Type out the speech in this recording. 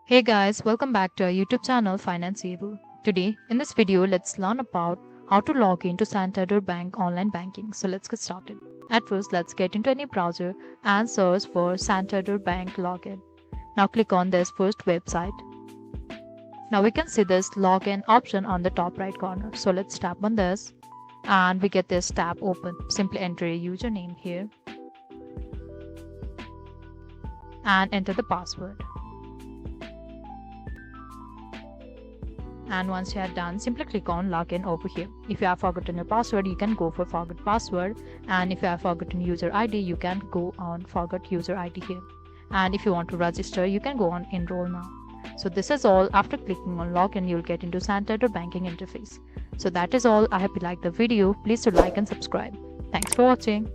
Hey guys, welcome back to our YouTube channel Financeable. Today, in this video, let's learn about how to log into Santander Bank online banking. So let's get started. At first, let's get into any browser and search for Santander Bank login. Now click on this first website. Now we can see this login option on the top right corner. So let's tap on this and we get this tab open. Simply enter a username here and enter the password. And once you are done, simply click on login over here. If you have forgotten your password, you can go for forgot password, and if you have forgotten user ID, you can go on forgot user ID here. And if you want to register, you can go on enroll now. So this is all. After clicking on login, you'll get into Santander banking interface. So that is all. I hope you liked the video. Please do like and subscribe. Thanks for watching.